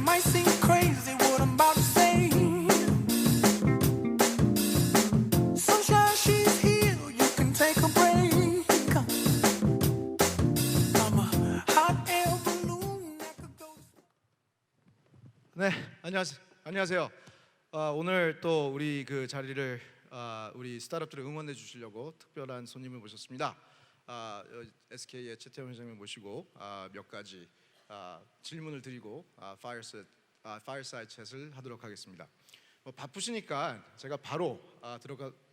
might seem crazy what I'm about to say. Sunshine, she's here. You can take a break. I'm a hot air balloon that could go. 네, 안녕하세요. 오늘 또 우리 그 자리를 우리 스타트업들을 응원해 주시려고 특별한 손님을 모셨습니다. SK의 최태원 회장님 모시고 몇 가지 질문을 드리고 파이어사이드 챗을 하도록 하겠습니다. 바쁘시니까 제가 바로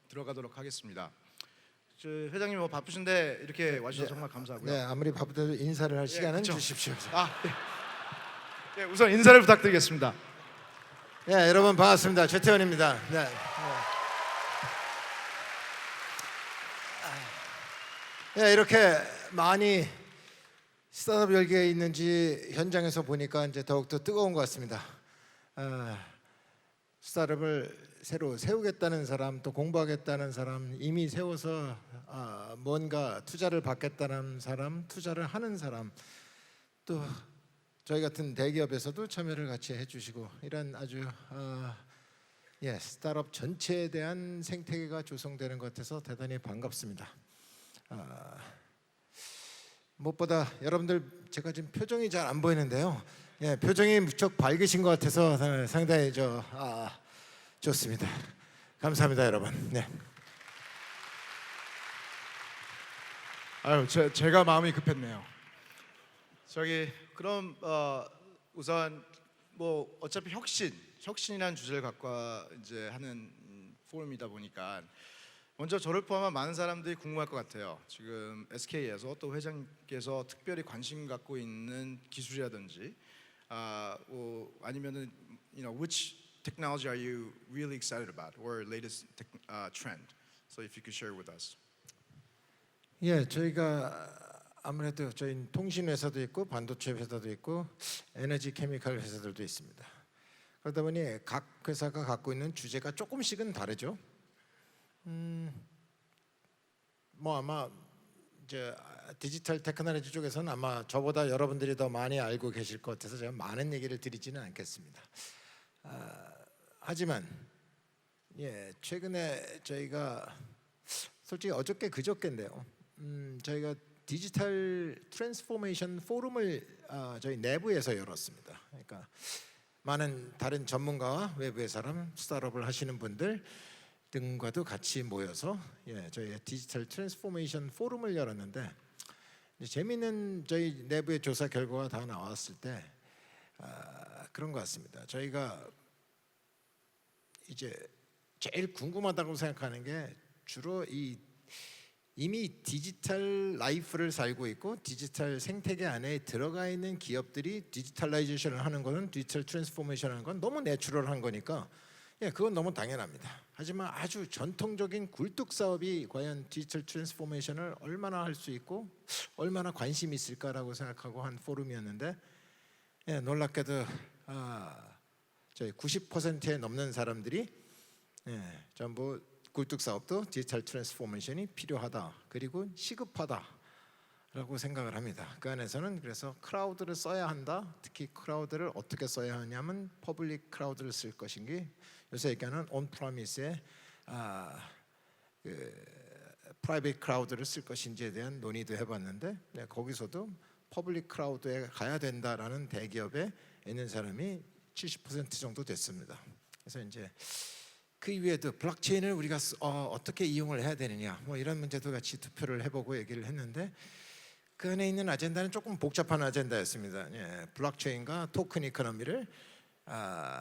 들어가도록 하겠습니다. 회장님 바쁘신데 이렇게 와주셔서 정말 감사하고요. 네, 아무리 바쁘더라도 인사를 할 시간은 그쵸. 주십시오. 네, 우선 인사를 부탁드리겠습니다. 네, 여러분 반갑습니다. 최태원입니다. 네. 네, 이렇게 많이 스타트업 열기에 있는지 현장에서 보니까 이제 더욱더 뜨거운 것 같습니다. 스타트업을 새로 세우겠다는 사람, 또 공부하겠다는 사람, 이미 세워서 뭔가 투자를 받겠다는 사람, 투자를 하는 사람, 또 저희 같은 대기업에서도 참여를 같이 해주시고 이런 아주 스타트업 전체에 대한 생태계가 조성되는 것 같아서 대단히 반갑습니다. 무엇보다 여러분들 제가 지금 표정이 잘 안 보이는데요. 표정이 무척 밝으신 것 같아서 상당히 좋습니다. 감사합니다, 여러분. 네. 제가 마음이 급했네요. 그럼 우선 어차피 혁신이라는 주제를 갖고 이제 하는 포럼이다 보니까 먼저 저를 포함한 많은 사람들이 궁금할 것 같아요. 지금 SK에서 또 회장께서 특별히 관심 갖고 있는 기술이라든지 아니면은 which technology are you really excited about or latest trend? So if you could share with us. 저희가 아무래도 저희 통신 회사도 있고 반도체 회사도 있고 에너지 케미칼 회사들도 있습니다. 그러다 보니 각 회사가 갖고 있는 주제가 조금씩은 다르죠. 아마 이제 디지털 테크놀로지 쪽에서는 아마 저보다 여러분들이 더 많이 알고 계실 것 같아서 제가 많은 얘기를 드리지는 않겠습니다. 하지만 최근에 저희가 솔직히 어저께 그저께인데요. 저희가 디지털 트랜스포메이션 포럼을 저희 내부에서 열었습니다. 그러니까 많은 다른 전문가와 외부의 사람, 스타트업을 하시는 분들 등과도 같이 모여서 저희 디지털 트랜스포메이션 포럼을 열었는데 재미있는 저희 내부의 조사 결과가 다 나왔을 때 그런 것 같습니다. 저희가 이제 제일 궁금하다고 생각하는 게 주로 이미 디지털 라이프를 살고 있고 디지털 생태계 안에 들어가 있는 기업들이 디지털라이제이션을 하는 거는 디지털 트랜스포메이션 하는 건 너무 내추럴한 거니까 그건 너무 당연합니다. 하지만 아주 전통적인 굴뚝 사업이 과연 디지털 트랜스포메이션을 얼마나 할 수 있고 얼마나 관심이 있을까라고 생각하고 한 포럼이었는데 놀랍게도 저희 90%에 넘는 사람들이 전부 굴뚝 사업도 디지털 트랜스포메이션이 필요하다 그리고 시급하다라고 생각을 합니다. 그 안에서는 그래서 크라우드를 써야 한다. 특히 크라우드를 어떻게 써야 하냐면 퍼블릭 크라우드를 쓸 것인지 요새 얘기하는 온프라미스의 프라이빗 크라우드를 쓸 것인지에 대한 논의도 해봤는데 거기서도 퍼블릭 크라우드에 가야 된다라는 대기업에 있는 사람이 70% 정도 됐습니다. 그래서 이제 그 이외에도 블록체인을 우리가 어떻게 이용을 해야 되느냐 이런 문제도 같이 투표를 해보고 얘기를 했는데 그 안에 있는 아젠다는 조금 복잡한 아젠다였습니다. 블록체인과 토큰 이코노미를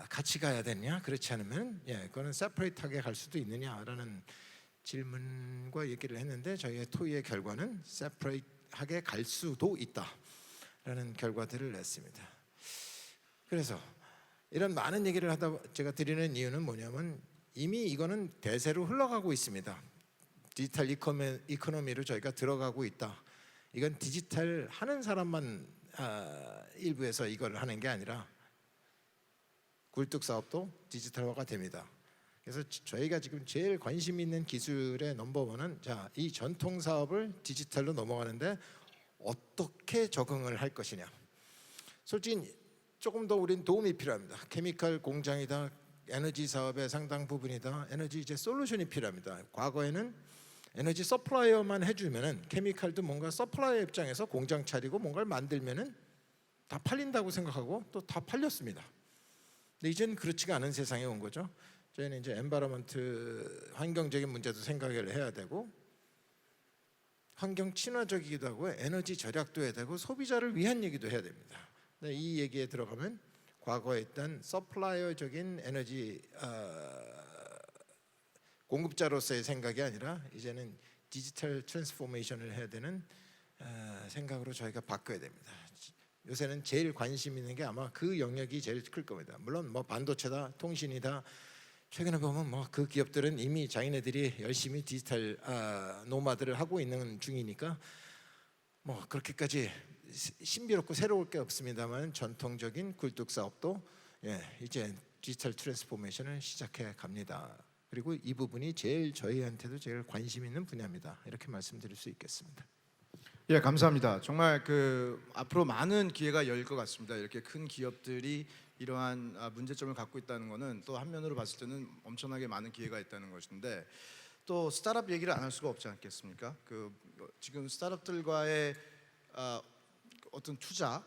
같이 가야 되느냐 그렇지 않으면 그거는 세퍼레이트하게 갈 수도 있느냐라는 질문과 얘기를 했는데 저희의 토의의 결과는 세퍼레이트하게 갈 수도 있다라는 결과들을 냈습니다. 그래서 이런 많은 얘기를 하다 제가 드리는 이유는 뭐냐면 이미 이거는 대세로 흘러가고 있습니다. 디지털 이코노미로 저희가 들어가고 있다. 이건 디지털 하는 사람만 일부에서 이걸 하는 게 아니라 굴뚝 사업도 디지털화가 됩니다. 그래서 저희가 지금 제일 관심 있는 기술의 넘버원은 이 전통 사업을 디지털로 넘어가는데 어떻게 적응을 할 것이냐. 솔직히 조금 더 우린 도움이 필요합니다. 케미칼 공장이다, 에너지 사업의 상당 부분이다, 에너지 이제 솔루션이 필요합니다. 과거에는 에너지 서플라이어만 해주면은 케미칼도 뭔가 서플라이어 입장에서 공장 차리고 뭔가를 만들면은 다 팔린다고 생각하고 또 다 팔렸습니다. 근데 이제는 그렇지가 않은 세상에 온 거죠. 저희는 이제 엔바이러먼트 환경적인 문제도 생각을 해야 되고 환경 친화적이기도 하고 에너지 절약도 해야 되고 소비자를 위한 얘기도 해야 됩니다. 근데 이 얘기에 들어가면 과거에 있던 서플라이어적인 에너지 공급자로서의 생각이 아니라 이제는 디지털 트랜스포메이션을 해야 되는 생각으로 저희가 바꿔야 됩니다. 요새는 제일 관심 있는 게 아마 그 영역이 제일 클 겁니다. 물론 뭐 반도체다, 통신이다. 최근에 보면 뭐 그 기업들은 이미 자기네들이 열심히 디지털 노마드를 하고 있는 중이니까 뭐 그렇게까지 신비롭고 새로울 게 없습니다만 전통적인 굴뚝 사업도 이제 디지털 트랜스포메이션을 시작해 갑니다. 그리고 이 부분이 제일 저희한테도 제일 관심 있는 분야입니다. 이렇게 말씀드릴 수 있겠습니다. 예, 감사합니다. 정말 앞으로 많은 기회가 열릴 것 같습니다. 이렇게 큰 기업들이 이러한 문제점을 갖고 있다는 것은 또 한면으로 봤을 때는 엄청나게 많은 기회가 있다는 것인데 또 스타트업 얘기를 안 할 수가 없지 않겠습니까? 지금 스타트업들과의 어떤 투자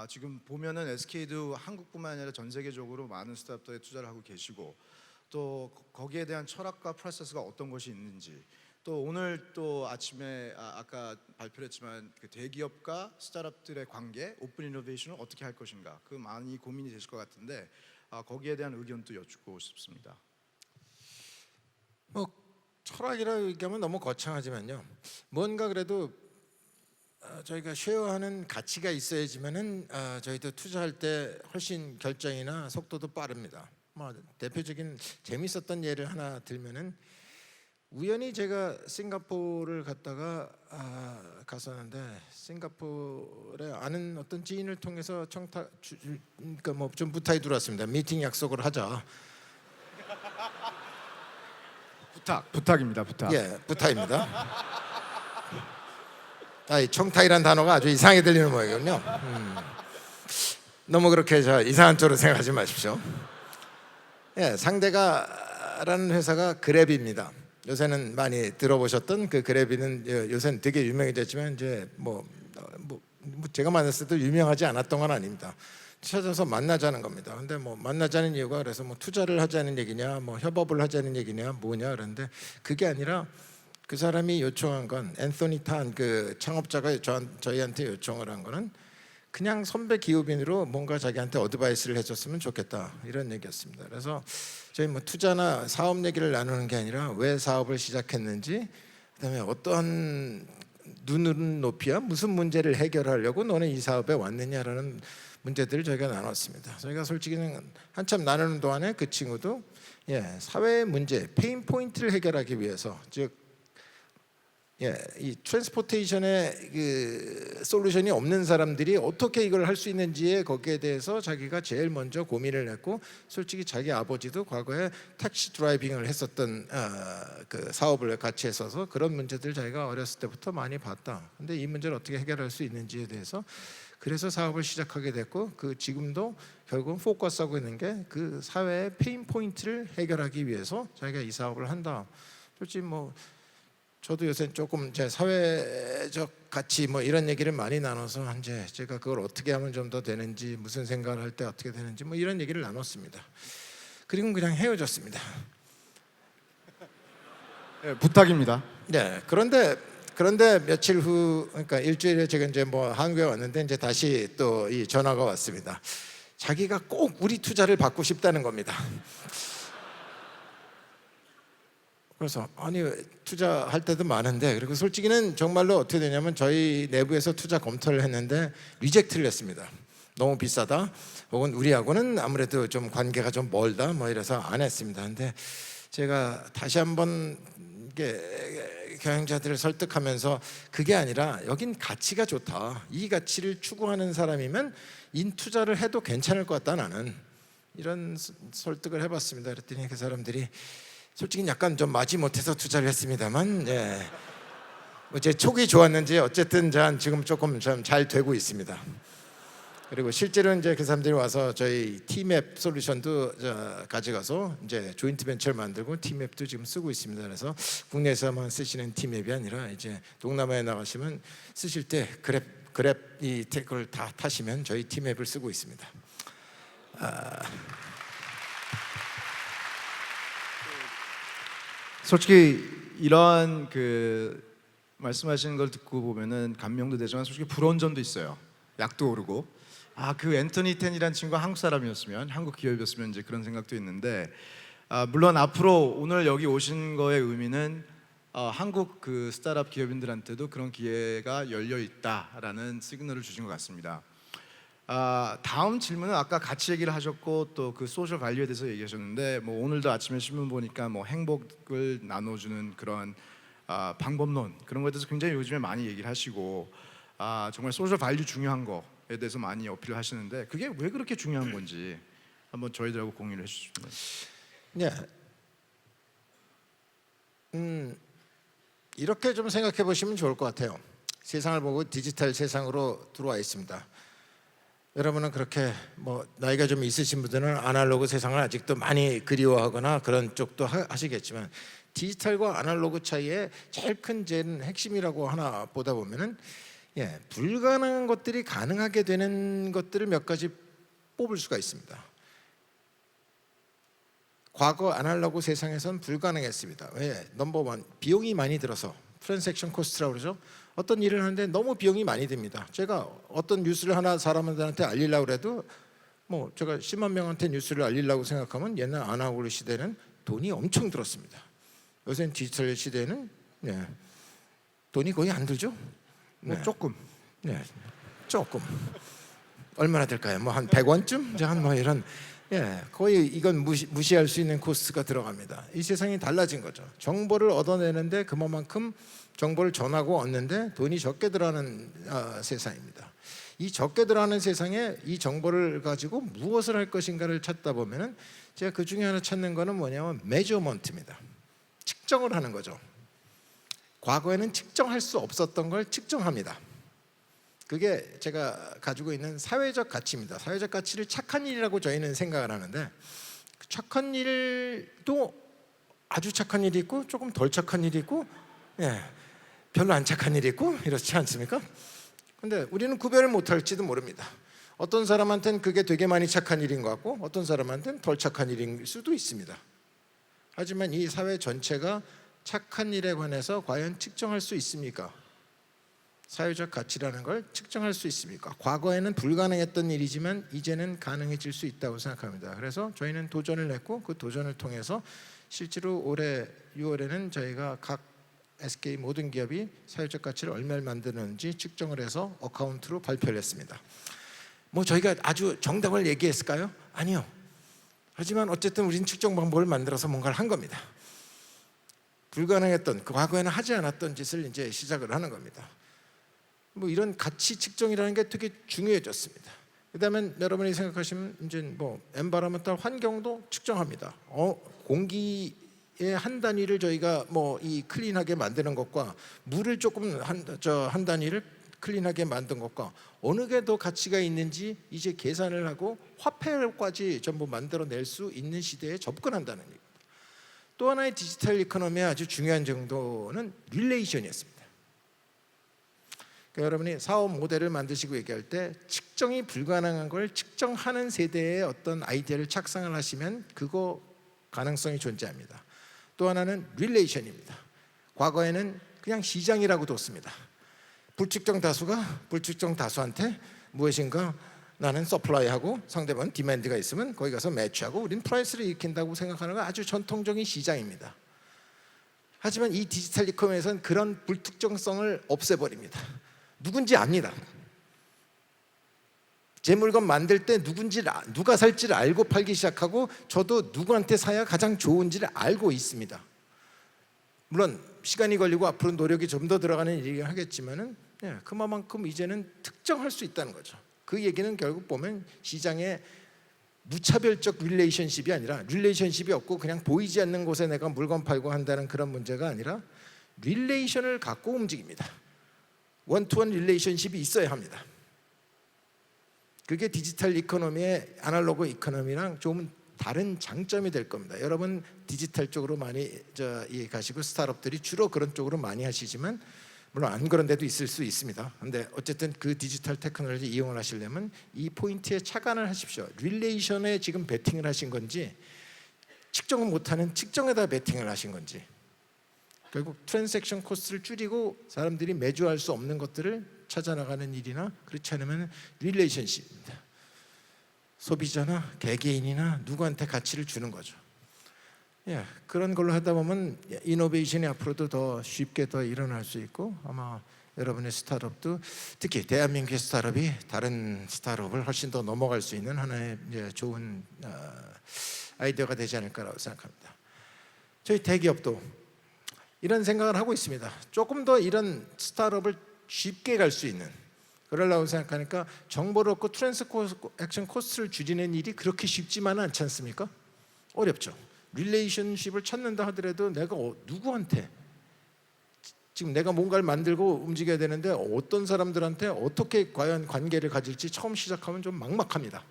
지금 보면은 SK도 한국뿐만 아니라 전 세계적으로 많은 스타트업들에 투자를 하고 계시고 또 거기에 대한 철학과 프로세스가 어떤 것이 있는지 또 오늘 또 아침에 아까 발표를 했지만 그 대기업과 스타트업들의 관계, 오픈 이노베이션을 어떻게 할 것인가 그 많이 고민이 되실 것 같은데 거기에 대한 의견도 여쭙고 싶습니다. 뭐 철학이라고 얘기하면 너무 거창하지만요. 뭔가 그래도 저희가 쉐어하는 가치가 있어야지만은 저희도 투자할 때 훨씬 결정이나 속도도 빠릅니다. 뭐 대표적인 재밌었던 예를 하나 들면은 우연히 제가 싱가포르를 갔다가 갔었는데 싱가포르에 아는 어떤 지인을 통해서 그러니까 뭐 좀 부탁이 들어왔습니다. 미팅 약속을 하자. 부탁입니다. 부탁. 예, 부탁입니다. 이 청탁이란 단어가 아주 이상하게 들리는 모양이군요. 너무 그렇게 이상한 쪽으로 생각하지 마십시오. 예, 상대가라는 회사가 그랩입니다. 요새는 많이 들어보셨던 그 그랩이는 요새는 되게 유명해졌지만 이제 뭐 제가 만났을 때도 유명하지 않았던 건 아닙니다. 찾아서 만나자는 겁니다. 근데 뭐 만나자는 이유가 그래서 뭐 투자를 하자는 얘기냐, 뭐 협업을 하자는 얘기냐, 뭐냐 그런데 그게 아니라 그 사람이 요청한 건 앤소니 탄 그 창업자가 저희한테 요청을 한 거는 그냥 선배 기업인으로 뭔가 자기한테 어드바이스를 해줬으면 좋겠다 이런 얘기였습니다. 그래서 저희 뭐 투자나 사업 얘기를 나누는 게 아니라 왜 사업을 시작했는지, 그다음에 어떤 눈은 높이야 무슨 문제를 해결하려고 너는 이 사업에 왔느냐라는 문제들을 저희가 나눴습니다. 저희가 솔직히는 한참 나누는 동안에 그 친구도 사회 문제, 페인 포인트를 해결하기 위해서 즉 이 트랜스포테이션의 그 솔루션이 없는 사람들이 어떻게 이걸 할 수 있는지에 거기에 대해서 자기가 제일 먼저 고민을 했고 솔직히 자기 아버지도 과거에 택시 드라이빙을 했었던 그 사업을 같이 했어서 그런 문제들 자기가 어렸을 때부터 많이 봤다. 근데 이 문제를 어떻게 해결할 수 있는지에 대해서 그래서 사업을 시작하게 됐고 그 지금도 결국은 포커스하고 있는 게 그 사회의 페인 포인트를 해결하기 위해서 자기가 이 사업을 한다. 솔직히 뭐 저도 요새 조금 제 사회적 가치 뭐 이런 얘기를 많이 나눠서 이제 제가 그걸 어떻게 하면 좀 더 되는지 무슨 생각을 할 때 어떻게 되는지 뭐 이런 얘기를 나눴습니다. 그리고 그냥 헤어졌습니다. 네, 부탁입니다. 네. 그런데 며칠 후 그러니까 일주일에 제가 이제 뭐 한국에 왔는데 이제 다시 또 이 전화가 왔습니다. 자기가 꼭 우리 투자를 받고 싶다는 겁니다. 그래서 아니 투자할 때도 많은데 그리고 솔직히는 정말로 어떻게 되냐면 저희 내부에서 투자 검토를 했는데 리젝트를 했습니다. 너무 비싸다 혹은 우리하고는 아무래도 좀 관계가 좀 멀다 뭐 이래서 안 했습니다. 근데 제가 다시 한번 경영자들을 설득하면서 그게 아니라 여긴 가치가 좋다. 이 가치를 추구하는 사람이면 인투자를 해도 괜찮을 것 같다 나는 이런 설득을 해봤습니다. 그랬더니 그 사람들이 솔직히 약간 좀 마지못해서 투자를 했습니다만 뭐 제 촉이 좋았는지 어쨌든 지금 조금 좀 잘 되고 있습니다. 그리고 실제로 이제 그 사람들이 와서 저희 T맵 솔루션도 가져가서 이제 조인트 벤처를 만들고 T맵도 지금 쓰고 있습니다. 그래서 국내에서만 쓰시는 T맵이 아니라 이제 동남아에 나가시면 쓰실 때 그랩 이 태그를 다 타시면 저희 T맵을 쓰고 있습니다. 솔직히 이런 그 말씀하시는 걸 듣고 보면은 감명도 되지만 솔직히 부러운 점도 있어요. 약도 오르고 그 앤토니 텐이란 친구가 한국 사람이었으면 한국 기업이었으면 이제 그런 생각도 있는데 물론 앞으로 오늘 여기 오신 거의 의미는 한국 그 스타트업 기업인들한테도 그런 기회가 열려 있다라는 시그널을 주신 것 같습니다. 다음 질문은 아까 같이 얘기를 하셨고 또 그 소셜 밸류에 대해서 얘기하셨는데 뭐 오늘도 아침에 신문 보니까 뭐 행복을 나눠주는 그런 방법론 그런 거에 대해서 굉장히 요즘에 많이 얘기를 하시고 정말 소셜 밸류 중요한 거에 대해서 많이 어필을 하시는데 그게 왜 그렇게 중요한 건지 한번 저희들하고 공유를 해주시면. 네. 이렇게 좀 생각해 보시면 좋을 것 같아요. 세상을 보고 디지털 세상으로 들어와 있습니다. 여러분은 그렇게 뭐 나이가 좀 있으신 분들은 아날로그 세상을 아직도 많이 그리워하거나 그런 쪽도 하시겠지만 디지털과 아날로그 차이의 제일 큰 핵심이라고 하나 보다 보면은 불가능한 것들이 가능하게 되는 것들을 몇 가지 뽑을 수가 있습니다. 과거 아날로그 세상에선 불가능했습니다. 왜? 넘버원 비용이 많이 들어서 트랜잭션 코스트라고 그러죠. 어떤 일을 하는데 너무 비용이 많이 듭니다. 제가 어떤 뉴스를 하나 사람들한테 알리려고 해도 뭐 제가 10만 명한테 뉴스를 알리려고 생각하면 옛날 아날로그 시대는 돈이 엄청 들었습니다. 요새는 디지털 시대는 돈이 거의 안 들죠. 뭐 조금. 조금. 얼마나 들까요? 뭐 한 100원쯤? 한 뭐 이런 거의 이건 무시할 수 있는 코스트가 들어갑니다. 이 세상이 달라진 거죠. 정보를 얻어내는데 그만큼 정보를 전하고 얻는데 돈이 적게 들어가는 세상입니다. 이 적게 들어가는 세상에 이 정보를 가지고 무엇을 할 것인가를 찾다 보면은 제가 그 중에 하나 찾는 거는 뭐냐면 메저먼트입니다. 측정을 하는 거죠. 과거에는 측정할 수 없었던 걸 측정합니다. 그게 제가 가지고 있는 사회적 가치입니다. 사회적 가치를 착한 일이라고 저희는 생각을 하는데 착한 일도 아주 착한 일이 있고 조금 덜 착한 일이 있고 별로 안 착한 일이 있고 이렇지 않습니까? 근데 우리는 구별을 못할지도 모릅니다. 어떤 사람한테는 그게 되게 많이 착한 일인 것 같고 어떤 사람한테는 덜 착한 일일 수도 있습니다. 하지만 이 사회 전체가 착한 일에 관해서 과연 측정할 수 있습니까? 사회적 가치라는 걸 측정할 수 있습니까? 과거에는 불가능했던 일이지만 이제는 가능해질 수 있다고 생각합니다. 그래서 저희는 도전을 냈고 그 도전을 통해서 실제로 올해 6월에는 저희가 각 SK 모든 기업이 사회적 가치를 얼마를 만드는지 측정을 해서 어카운트로 발표를 했습니다. 뭐 저희가 아주 정답을 얘기했을까요? 아니요. 하지만 어쨌든 우리는 측정 방법을 만들어서 뭔가를 한 겁니다. 불가능했던 그 과거에는 하지 않았던 짓을 이제 시작을 하는 겁니다. 뭐 이런 가치 측정이라는 게 되게 중요해졌습니다. 그다음에 여러분이 생각하시면 이제 뭐 엔바이러먼탈 환경도 측정합니다. 공기의 한 단위를 저희가 뭐 이 클린하게 만드는 것과 물을 조금 한 단위를 클린하게 만든 것과 어느 게 더 가치가 있는지 이제 계산을 하고 화폐까지 전부 만들어낼 수 있는 시대에 접근한다는 얘기입니다. 또 하나의 디지털 이코노미의 아주 중요한 정도는 릴레이션이었습니다. 그러니까 여러분이 사업 모델을 만드시고 얘기할 때 측정이 불가능한 걸 측정하는 세대의 어떤 아이디어를 착상을 하시면 그거 가능성이 존재합니다. 또 하나는 릴레이션입니다. 과거에는 그냥 시장이라고 뒀습니다. 불특정 다수가 불특정 다수한테 무엇인가 나는 서플라이하고 상대방 디맨드가 있으면 거기 가서 매치하고 우린 프라이스를 일으킨다고 생각하는 건 아주 전통적인 시장입니다. 하지만 이 디지털 이코노미에서는 그런 불특정성을 없애버립니다. 누군지 압니다. 제 물건 만들 때 누가 살지를 알고 팔기 시작하고 저도 누구한테 사야 가장 좋은지를 알고 있습니다. 물론 시간이 걸리고 앞으로 노력이 좀 더 들어가는 일이긴 하겠지만은 그만큼 이제는 특정할 수 있다는 거죠. 그 얘기는 결국 보면 시장의 무차별적 릴레이션십이 아니라 릴레이션십이 없고 그냥 보이지 않는 곳에 내가 물건 팔고 한다는 그런 문제가 아니라 릴레이션을 갖고 움직입니다. 원투원 릴레이션십이 있어야 합니다. 그게 디지털 이코노미의 아날로그 이코노미랑 좀 다른 장점이 될 겁니다. 여러분 디지털 쪽으로 많이 가시고 스타트업들이 주로 그런 쪽으로 많이 하시지만 물론 안 그런 데도 있을 수 있습니다. 근데 어쨌든 그 디지털 테크놀로지 이용을 하시려면 이 포인트에 착안을 하십시오. 릴레이션에 지금 베팅을 하신 건지 측정을 못하는 측정에다 베팅을 하신 건지 결국 트랜잭션 코스트를 줄이고 사람들이 매주 할 수 없는 것들을 찾아나가는 일이나 그렇지 않으면 릴레이션십입니다. 소비자나 개개인이나 누구한테 가치를 주는 거죠. 그런 걸로 하다 보면 이노베이션이 앞으로도 더 쉽게 더 일어날 수 있고 아마 여러분의 스타트업도 특히 대한민국의 스타트업이 다른 스타트업을 훨씬 더 넘어갈 수 있는 하나의 좋은 아이디어가 되지 않을까라고 생각합니다. 저희 대기업도 이런 생각을 하고 있습니다. 조금 더 이런 스타트업을 쉽게 갈 수 있는 그러려고 생각하니까 정보를 얻고 트랜스액션 코스트를 줄이는 일이 그렇게 쉽지만은 않지 않습니까? 어렵죠. 릴레이션십을 찾는다 하더라도 내가 누구한테 지금 내가 뭔가를 만들고 움직여야 되는데 어떤 사람들한테 어떻게 과연 관계를 가질지 처음 시작하면 좀 막막합니다.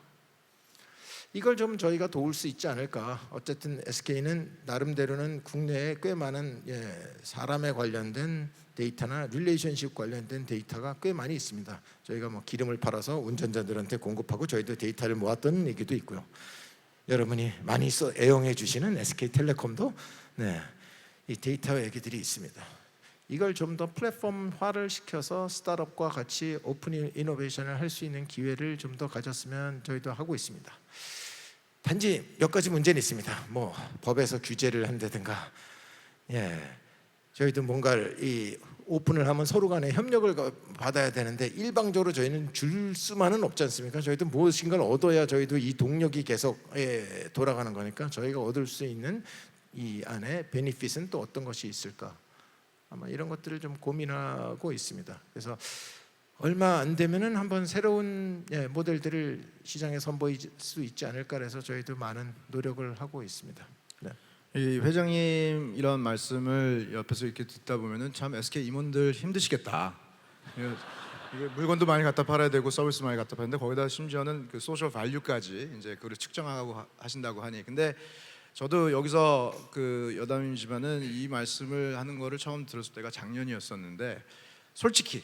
이걸 좀 저희가 도울 수 있지 않을까. 어쨌든 SK는 나름대로는 국내에 꽤 많은 사람에 관련된 데이터나 릴레이션십 관련된 데이터가 꽤 많이 있습니다. 저희가 뭐 기름을 팔아서 운전자들한테 공급하고 저희도 데이터를 모았던 얘기도 있고요. 여러분이 많이 애용해 주시는 SK텔레콤도 이 데이터 얘기들이 있습니다. 이걸 좀 더 플랫폼화를 시켜서 스타트업과 같이 오픈 이노베이션을 할 수 있는 기회를 좀 더 가졌으면 저희도 하고 있습니다. 단지 몇 가지 문제는 있습니다. 뭐 법에서 규제를 한다든가, 저희도 뭔가를 이 오픈을 하면 서로 간에 협력을 받아야 되는데 일방적으로 저희는 줄 수만은 없지 않습니까? 저희도 무엇인가를 얻어야 저희도 이 동력이 계속 돌아가는 거니까 저희가 얻을 수 있는 이 안에 베니핏은 또 어떤 것이 있을까? 아마 이런 것들을 좀 고민하고 있습니다. 그래서 얼마 안 되면은 한번 새로운 모델들을 시장에 선보일 수 있지 않을까 해서 저희도 많은 노력을 하고 있습니다. 이 회장님 이런 말씀을 옆에서 이렇게 듣다 보면은 참 SK 임원들 힘드시겠다. 이게 물건도 많이 갖다 팔아야 되고 서비스 많이 갖다 파는데 거기다 심지어는 그 소셜 밸류까지 이제 그걸 측정하고 하신다고 하니. 근데 저도 여기서 그 여담이지만은 이 말씀을 하는 거를 처음 들었을 때가 작년이었었는데 솔직히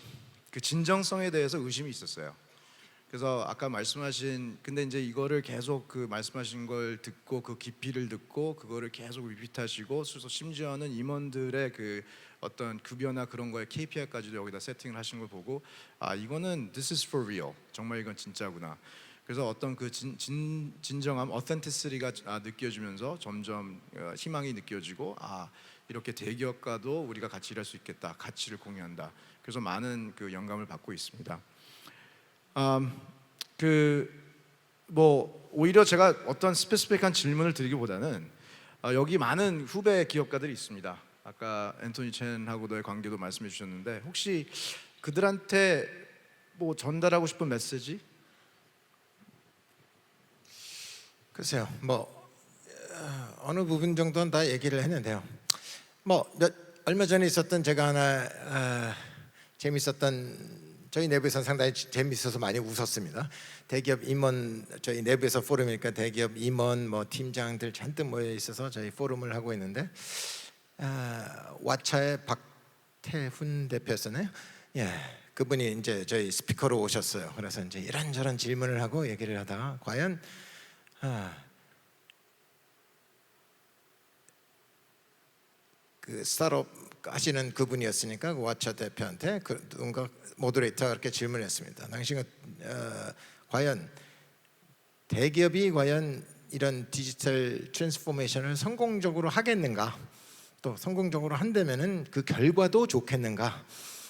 그 진정성에 대해서 의심이 있었어요. 그래서 아까 말씀하신 근데 이제 이거를 계속 그 말씀하신 걸 듣고 그 깊이를 듣고 그거를 계속 리피트하시고 심지어는 임원들의 그 어떤 급여나 그런 거에 KPI까지도 여기다 세팅을 하신 걸 보고 아 이거는 this is for real 정말 이건 진짜구나. 그래서 어떤 그 진정함, authenticity가 느껴지면서 점점 희망이 느껴지고 아 이렇게 대기업과도 우리가 같이 일할 수 있겠다, 가치를 공유한다. 그래서 많은 그 영감을 받고 있습니다. 뭐 오히려 제가 어떤 스페시픽한 질문을 드리기보다는 여기 많은 후배 기업가들이 있습니다. 아까 앤토니 첸하고도의 관계도 말씀해 주셨는데 혹시 그들한테 뭐 전달하고 싶은 메시지? 글쎄요, 뭐 어느 부분 정도는 다 얘기를 했는데요. 뭐 얼마 전에 있었던 제가 하나 재밌었던 저희 내부에서 상당히 재밌어서 많이 웃었습니다. 대기업 임원 저희 내부에서 포럼이니까 대기업 임원 뭐 팀장들 잔뜩 모여 있어서 저희 포럼을 하고 있는데 왓차의 박태훈 대표였었나요? 그분이 이제 저희 스피커로 오셨어요. 그래서 이제 이런저런 질문을 하고 얘기를 하다가 과연 그 스타트업 하시는 그분이었으니까 그 왓차 대표한테 누군가 모더레이터가 그렇게 질문했습니다. 당신은 과연 대기업이 과연 이런 디지털 트랜스포메이션을 성공적으로 하겠는가? 또 성공적으로 한다면은 그 결과도 좋겠는가?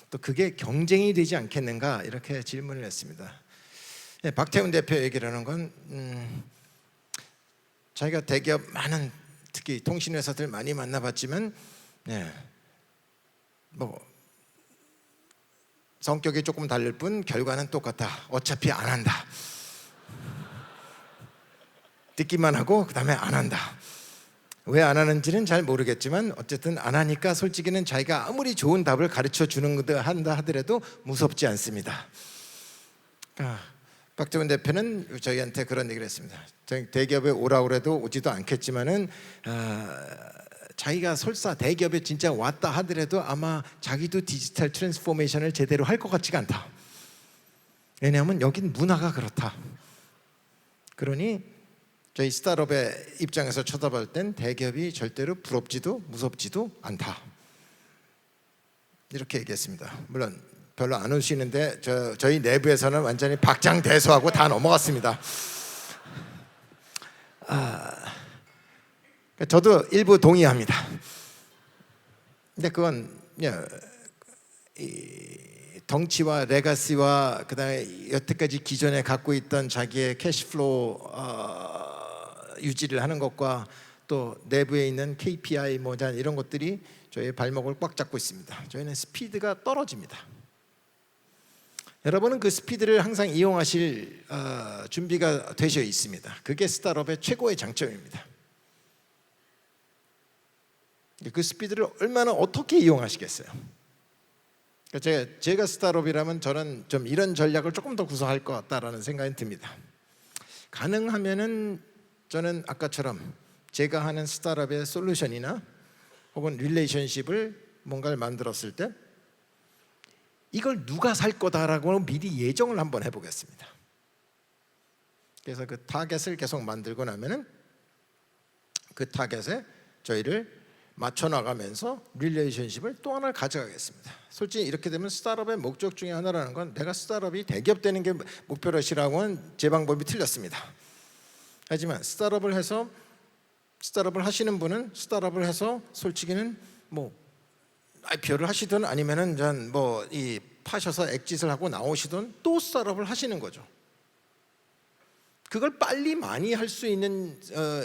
또 그게 경쟁이 되지 않겠는가? 이렇게 질문을 했습니다. 박태훈 대표 얘기를 하는 건 자기가 대기업 많은 특히 통신회사들 많이 만나봤지만 뭐 성격이 조금 다를 뿐 결과는 똑같다. 어차피 안 한다. 듣기만 하고 그 다음에 안 한다. 왜 안 하는지는 잘 모르겠지만 어쨌든 안 하니까 솔직히는 자기가 아무리 좋은 답을 가르쳐 주는 한다 하더라도 무섭지 않습니다. 박재원 대표는 저희한테 그런 얘기를 했습니다. 대기업에 오라고 해도 오지도 않겠지만은 자기가 설사 대기업에 진짜 왔다 하더라도 아마 자기도 디지털 트랜스포메이션을 제대로 할 것 같지가 않다. 왜냐하면 여긴 문화가 그렇다. 그러니 저희 스타트업의 입장에서 쳐다볼 땐 대기업이 절대로 부럽지도 무섭지도 않다. 이렇게 얘기했습니다. 물론 별로 안 오시는데 저희 내부에서는 완전히 박장대소하고 다 넘어갔습니다. 저도 일부 동의합니다. 근데 그건 이 덩치와 레가시와 그다음에 여태까지 기존에 갖고 있던 자기의 캐시플로우 유지를 하는 것과 또 내부에 있는 KPI 이런 것들이 저희의 발목을 꽉 잡고 있습니다. 저희는 스피드가 떨어집니다. 여러분은 그 스피드를 항상 이용하실 준비가 되셔 있습니다. 그게 스타트업의 최고의 장점입니다. 그 스피드를 얼마나 어떻게 이용하시겠어요? 제가 스타트업이라면 저는 좀 이런 전략을 조금 더 구사할 것 같다라는 생각이 듭니다. 가능하면은 저는 아까처럼 제가 하는 스타트업의 솔루션이나 혹은 릴레이션십을 뭔가를 만들었을 때 이걸 누가 살 거다라고 미리 예정을 한번 해보겠습니다. 그래서 그 타겟을 계속 만들고 나면은 그 타겟에 저희를 맞춰 나가면서 릴레이션십을 또 하나 가져가겠습니다. 솔직히 이렇게 되면 스타트업의 목적 중에 하나라는 건 내가 스타트업이 대기업 되는 게 목표라시라고는 제 방법이 틀렸습니다. 하지만 스타트업을 하시는 분은 스타트업을 해서 솔직히는 뭐 IPO를 하시든 아니면은 이 파셔서 엑짓을 하고 나오시든 또 스타트업을 하시는 거죠. 그걸 빨리 많이 할 수 있는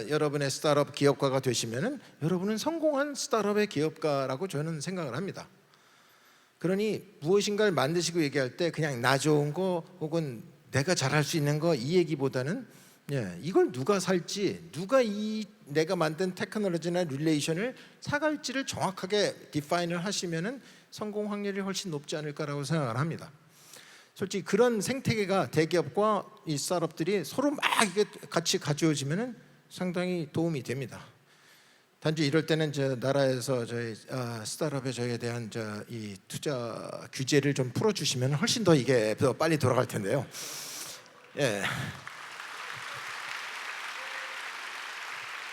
여러분의 스타트업 기업가가 되시면은 여러분은 성공한 스타트업의 기업가라고 저는 생각을 합니다. 그러니 무엇인가를 만드시고 얘기할 때 그냥 나 좋은 거 혹은 내가 잘할 수 있는 거 이 얘기보다는 이걸 누가 살지, 누가 이 내가 만든 테크놀로지나 릴레이션을 사갈지를 정확하게 디파인을 하시면은 성공 확률이 훨씬 높지 않을까라고 생각을 합니다. 솔직히 그런 생태계가 대기업과 이 스타트업들이 서로 막 이게 같이 가져오지면은 상당히 도움이 됩니다. 단지 이럴 때는 나라에서 저희 스타트업에 저희에 대한 이 투자 규제를 좀 풀어주시면 훨씬 더 이게 더 빨리 돌아갈 텐데요.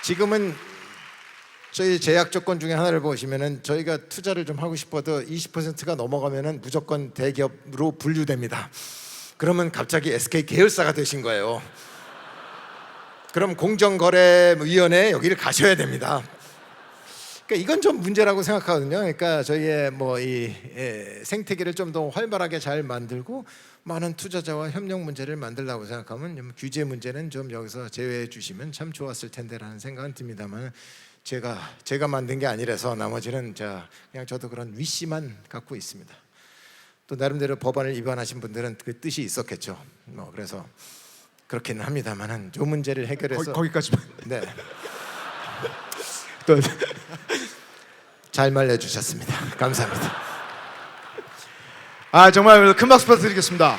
지금은 저희 제약 조건 중에 하나를 보시면은 저희가 투자를 좀 하고 싶어도 20%가 넘어가면은 무조건 대기업으로 분류됩니다. 그러면 갑자기 SK 계열사가 되신 거예요. 그럼 공정거래위원회 여기를 가셔야 됩니다. 그러니까 이건 좀 문제라고 생각하거든요. 그러니까 저희의 이 생태계를 좀 더 활발하게 잘 만들고 많은 투자자와 협력 문제를 만들라고 생각하면 규제 문제는 좀 여기서 제외해 주시면 참 좋았을 텐데라는 생각은 듭니다만 제가 만든 게 아니라서 나머지는 그냥 저도 그런 위시만 갖고 있습니다. 또 나름대로 법안을 입안하신 분들은 그 뜻이 있었겠죠. 그래서 그렇기는 합니다만은 이 문제를 해결해서 거기까지만. 네. 또 잘 말려주셨습니다. 감사합니다. 정말 큰 박수 부탁드리겠습니다.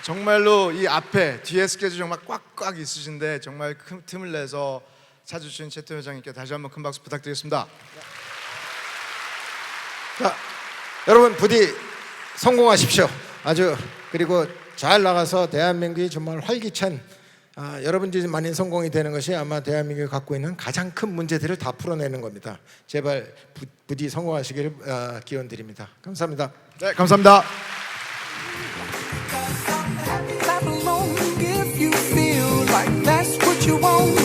정말로 이 앞에 뒤에 스케줄 정말 꽉꽉 있으신데 정말 큰 틈을 내서 찾아주신 최태원 회장님께 다시 한번 큰 박수 부탁드리겠습니다. 자, 여러분 부디 성공하십시오. 그리고 잘 나가서 대한민국이 정말 활기찬 여러분들이 많이 성공이 되는 것이 아마 대한민국이 갖고 있는 가장 큰 문제들을 다 풀어내는 겁니다. 제발 부디 성공하시기를 기원드립니다. 감사합니다. 네, 감사합니다. Clap along if you feel like that's what you want.